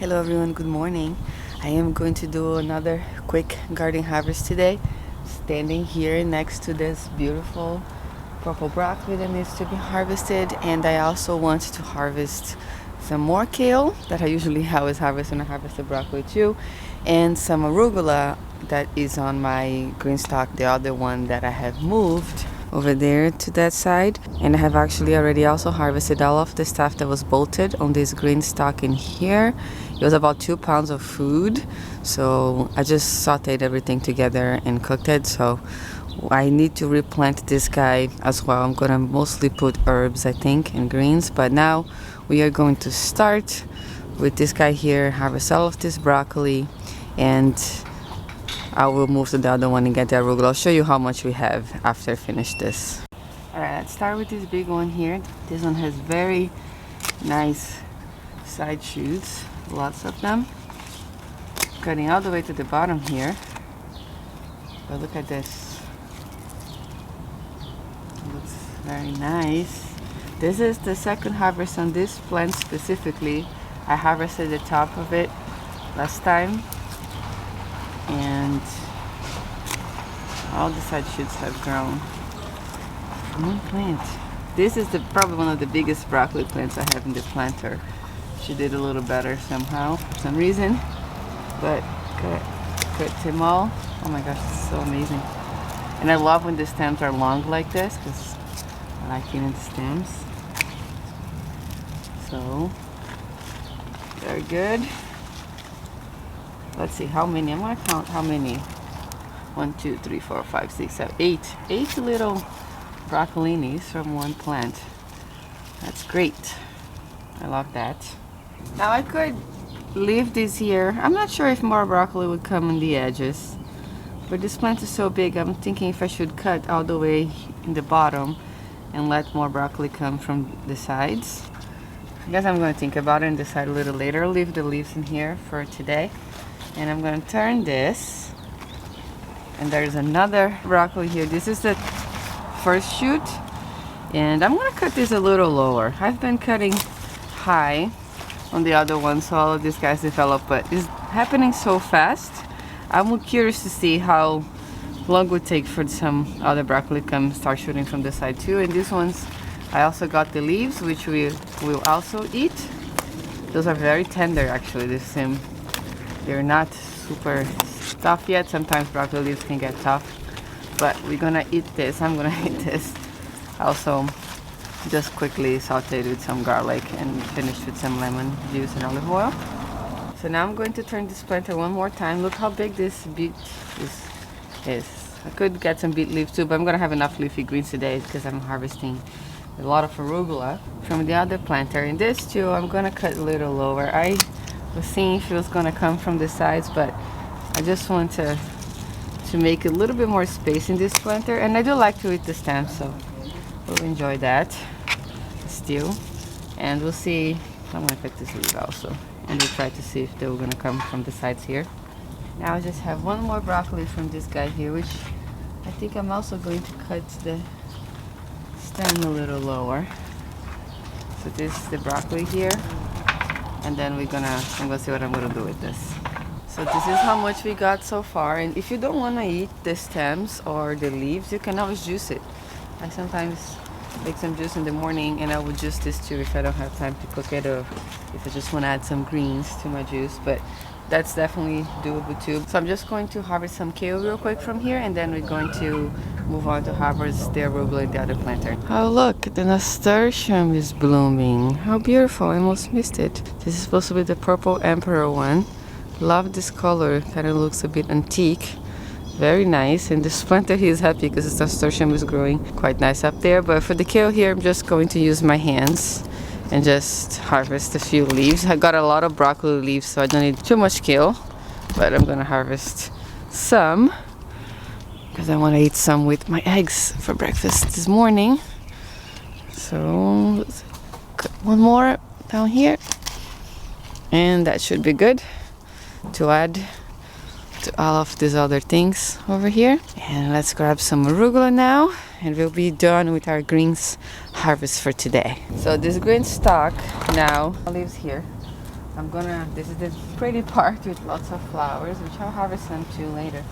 Hello everyone, good morning. I am going to do another quick garden harvest today. Standing here next to this beautiful purple broccoli that needs to be harvested, and I also want to harvest some more kale that I usually always harvest when I harvest the broccoli too, and some arugula that is on my GreenStalk, the other one that I have moved over there to that side. And I have actually already also harvested all of the stuff that was bolted on this GreenStalk in here. It was about 2 pounds of food, so I just sauteed everything together and cooked it. So I need to replant this guy as well. I'm gonna mostly put herbs, I think, and greens, but now we are going to start with this guy here, harvest all of this broccoli, and I will move to the other one and get the arugula. I'll show you how much we have after I finish this. Alright, let's start with this big one here. This one has very nice side shoots, lots of them. Cutting all the way to the bottom here. But look at this. It looks very nice. This is the second harvest on this plant specifically. I harvested the top of it last time, and all the side shoots have grown from one plant. This is probably one of the biggest broccoli plants I have in the planter. She did a little better somehow, for some reason, but cut them all. Oh my gosh, it's so amazing. And I love when the stems are long like this, because I like eating the stems. So, very good. Let's see how many. I'm gonna count how many. 1, 2, 3, 4, 5, 6, 7, 8. 8 little broccolinis from one plant. That's great. I love that. Now I could leave this here. I'm not sure if more broccoli would come on the edges, but this plant is so big, I'm thinking if I should cut all the way in the bottom and let more broccoli come from the sides. I guess I'm going to think about it and decide a little later. I'll leave the leaves in here for today. And I'm going to turn this, and there's another broccoli here. This is the first shoot, and I'm going to cut this a little lower. I've been cutting high on the other one, so all of these guys develop, but it's happening so fast. I'm curious to see how long it would take for some other broccoli to start shooting from the side too. And these ones, I also got the leaves, which we will also eat. Those are very tender actually. They're not super tough yet. Sometimes broccoli leaves can get tough, but we're gonna eat this. I'm gonna eat this. Also, just quickly sauteed with some garlic and finished with some lemon juice and olive oil. So now I'm going to turn this planter one more time. Look how big this beet is. I could get some beet leaves too, but I'm gonna have enough leafy greens today because I'm harvesting a lot of arugula from the other planter. And this too, I'm gonna cut a little lower. I was seeing if it was gonna come from the sides, but I just want to make a little bit more space in this planter. And I do like to eat the stems, so we'll enjoy that still. And we'll see. I'm gonna cut this leaf also, and we'll try to see if they're gonna come from the sides here. Now I just have one more broccoli from this guy here, which I think I'm also going to cut the stem a little lower. So this is the broccoli here, and then I'm gonna see what I'm gonna do with this. So this is how much we got so far, and if you don't want to eat the stems or the leaves, you can always juice it. I sometimes make some juice in the morning, and I would juice this too if I don't have time to cook it, or if I just want to add some greens to my juice, but that's definitely doable too. So I'm just going to harvest some kale real quick from here, and then we're going to move on to harvest the arugula in the other planter. Oh look, the nasturtium is blooming. How beautiful, I almost missed it. This is supposed to be the purple emperor one. Love this color, kind of looks a bit antique. Very nice, and this planter here is happy because the nasturtium is growing quite nice up there. But for the kale here, I'm just going to use my hands and just harvest a few leaves. I got a lot of broccoli leaves, so I don't need too much kale, but I'm gonna harvest some because I want to eat some with my eggs for breakfast this morning. So let's cut one more down here, and that should be good to add to all of these other things over here. And let's grab some arugula now, and we'll be done with our greens harvest for today. So this GreenStalk now lives here. this is the pretty part with lots of flowers, which I'll harvest some too later.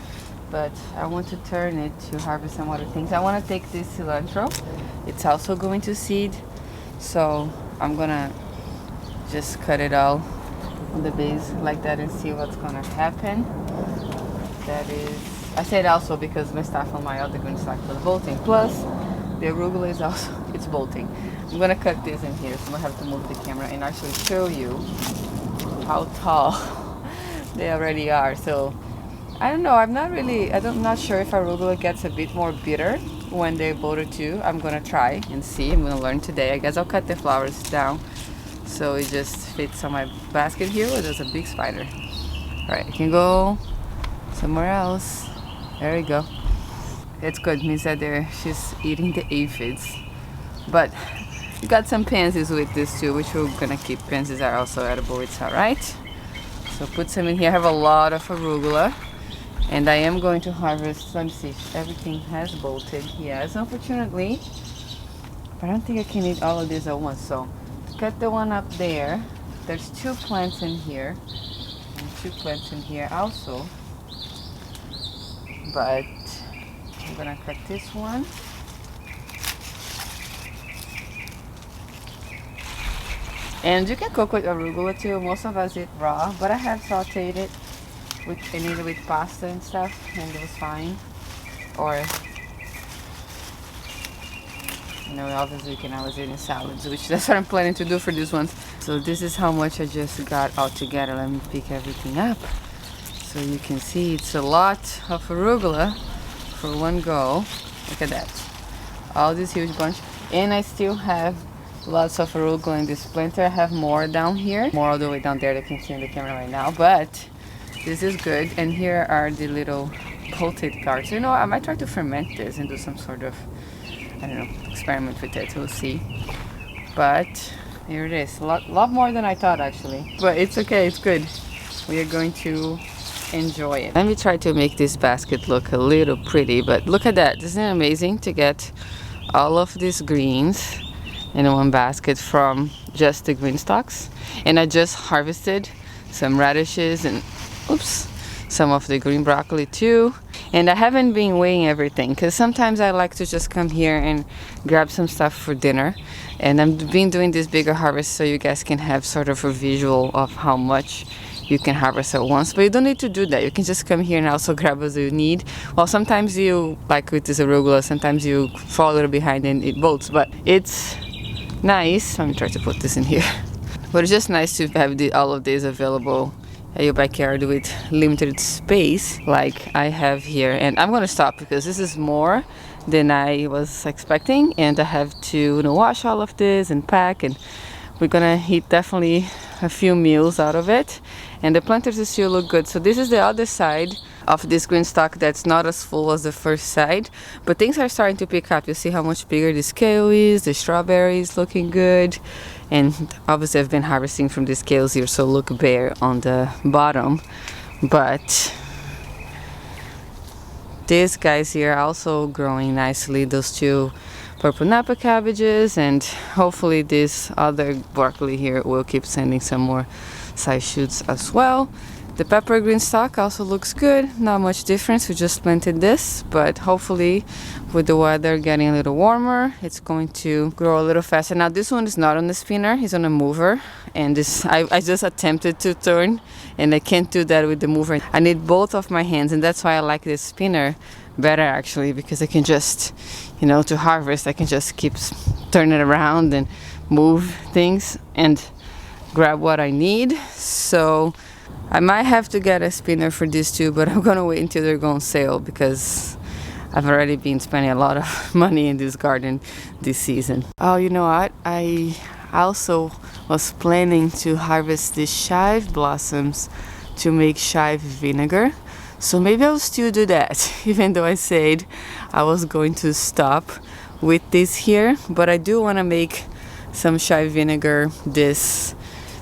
But I want to turn it to harvest some other things. I want to take this cilantro. It's also going to seed. So I'm gonna just cut it all on the base like that and see what's gonna happen. That is, I said also because my stuff on my other GreenStalk was bolting. Plus, the arugula is also, it's bolting. I'm gonna cut this in here, so I'm gonna have to move the camera and actually show you how tall they already are. So, I don't know, I'm not sure if arugula gets a bit more bitter when they're bolted too. I'm gonna try and see, I'm gonna learn today. I guess I'll cut the flowers down so it just fits on my basket here. Oh, there's a big spider. Alright, I can go somewhere else. There we go. It's good, means that she's eating the aphids. But we got some pansies with this too, which we're gonna keep. Pansies are also edible, it's alright. So put some in here. I have a lot of arugula. And I am going to harvest, let me see, everything has bolted. Yes, unfortunately. But I don't think I can eat all of this at once. So cut the one up there. There's 2 plants in here. And 2 plants in here also. But I'm gonna cut this one. And you can cook with arugula too. Most of us eat raw, but I have sauteed it with pasta and stuff, and it was fine. Or, you know, obviously you can always eat in salads, which that's what I'm planning to do for this one. So this is how much I just got all together. Let me pick everything up so you can see it's a lot of arugula for one go. Look at that, all this huge bunch. And I still have lots of arugula in this planter. I have more down here, more all the way down there that you can see in the camera right now, but this is good. And here are the little bolted cards. You know, I might try to ferment this and do some sort of, I don't know, experiment with it. We'll see. But here it is. A lot more than I thought, actually. But it's okay. It's good. We are going to enjoy it. Let me try to make this basket look a little pretty. But look at that. Isn't it amazing to get all of these greens in one basket from just the GreenStalks? And I just harvested some radishes and some of the green broccoli too. And I haven't been weighing everything because sometimes I like to just come here and grab some stuff for dinner. And I've been doing this bigger harvest so you guys can have sort of a visual of how much you can harvest at once. But you don't need to do that. You can just come here and also grab as you need. Well, sometimes you, like with this arugula, sometimes you fall a little behind and it bolts. But it's nice. Let me try to put this in here. But it's just nice to have all of these available at your backyard with limited space like I have here. And I'm gonna stop because this is more than I was expecting, and I have to, you know, wash all of this and pack, and we're gonna eat definitely a few meals out of it. And the planters still look good. So this is the other side of this GreenStalk that's not as full as the first side, but things are starting to pick up. You see how much bigger this kale is, the strawberries looking good. And obviously I've been harvesting from these kales here, so look bare on the bottom. But these guys here are also growing nicely, those 2 purple napa cabbages, and hopefully this other broccoli here will keep sending some more side shoots as well. The pepper GreenStalk also looks good, not much difference, we just planted this, but hopefully with the weather getting a little warmer, it's going to grow a little faster. Now this one is not on the spinner, it's on a mover, and this I just attempted to turn and I can't do that with the mover. I need both of my hands, and that's why I like this spinner better actually, because I can just, you know, to harvest I can just keep turning around and move things and grab what I need. So I might have to get a spinner for these 2, but I'm gonna wait until they're on sale because I've already been spending a lot of money in this garden this season. Oh, you know what? I also was planning to harvest these chive blossoms to make chive vinegar. So maybe I'll still do that, even though I said I was going to stop with this here. But I do want to make some chive vinegar this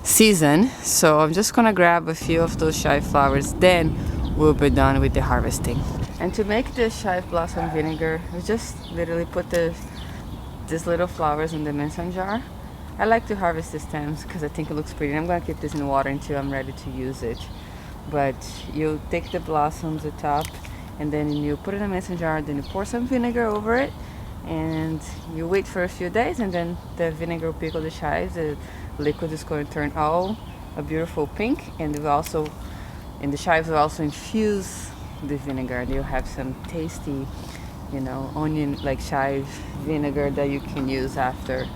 season, so I'm just gonna grab a few of those chive flowers, then we'll be done with the harvesting. And to make the chive blossom vinegar, we just literally put these little flowers in the mason jar, I like to harvest the stems because I think it looks pretty. And I'm gonna keep this in water until I'm ready to use it. But you take the blossoms, the top, and then you put it in a mason jar, then you pour some vinegar over it, and you wait for a few days, and then the vinegar will pickle the chives. The liquid is going to turn all a beautiful pink, and the chives will also infuse the vinegar. You'll have some tasty, you know, onion like chive vinegar that you can use after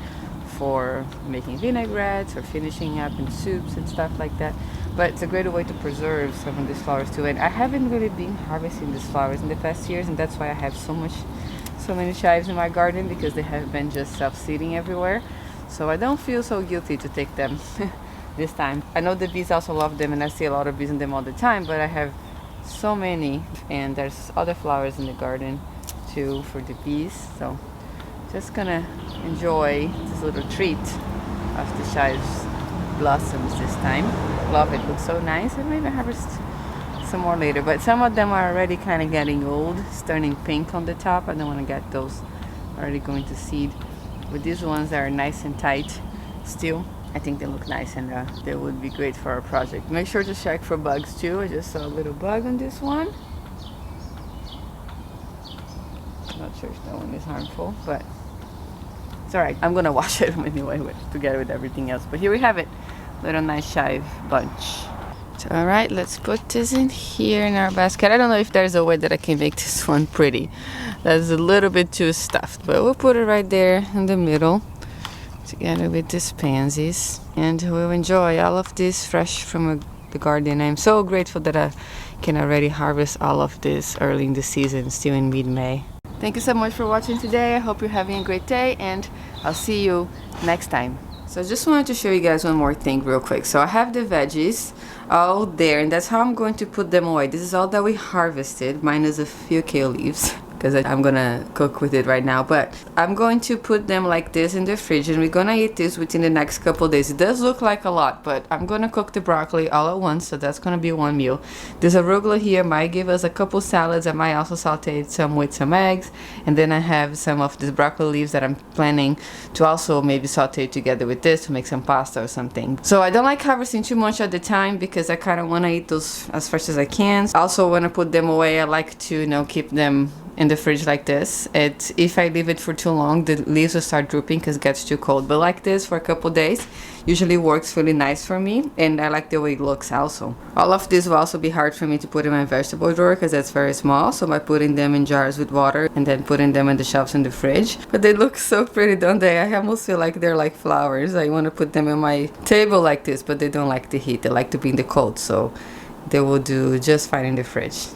for making vinaigrettes or finishing up in soups and stuff like that. But it's a great way to preserve some of these flowers too. And I haven't really been harvesting these flowers in the past years, and that's why I have so many chives in my garden, because they have been just self-seeding everywhere. So I don't feel so guilty to take them this time. I know the bees also love them, and I see a lot of bees in them all the time, but I have so many, and there's other flowers in the garden too for the bees. So just gonna enjoy this little treat of the chives blossoms this time. Love it, looks so nice. And maybe harvest some more later, but some of them are already kind of getting old. It's turning pink on the top. I don't want to get those already going to seed, but these ones are nice and tight still. I think they look nice, and they would be great for our project. Make sure to check for bugs too. I just saw a little bug on this one. Not sure if that one is harmful, but it's alright. I'm gonna wash it anyway together with everything else. But here we have it, little nice chive bunch. So, alright, let's put this in here in our basket. I don't know if there's a way that I can make this one pretty. That's a little bit too stuffed, but we'll put it right there in the middle together with these pansies, and we'll enjoy all of this fresh from the garden. I'm so grateful that I can already harvest all of this early in the season, still in mid-May. Thank you so much for watching today. I hope you're having a great day, and I'll see you next time. So I just wanted to show you guys one more thing real quick. So I have the veggies all there, and that's how I'm going to put them away. This is all that we harvested, minus a few kale leaves, because I'm gonna cook with it right now. But I'm going to put them like this in the fridge, and we're gonna eat this within the next couple days. It does look like a lot, but I'm gonna cook the broccoli all at once, so that's gonna be one meal. This arugula here might give us a couple salads. I might also saute some with some eggs, and then I have some of these broccoli leaves that I'm planning to also maybe saute together with this to make some pasta or something. So I don't like harvesting too much at the time, because I kind of want to eat those as fresh as I can. Also, when I put them away, I like to, you know, keep them in the fridge like this. If I leave it for too long, the leaves will start drooping because it gets too cold. But like this for a couple days usually works really nice for me, and I like the way it looks also. All of this will also be hard for me to put in my vegetable drawer because that's very small, so by putting them in jars with water and then putting them in the shelves in the fridge. But they look so pretty, don't they? I almost feel like they're like flowers. I want to put them in my table like this, but they don't like the heat. They like to be in the cold, so they will do just fine in the fridge.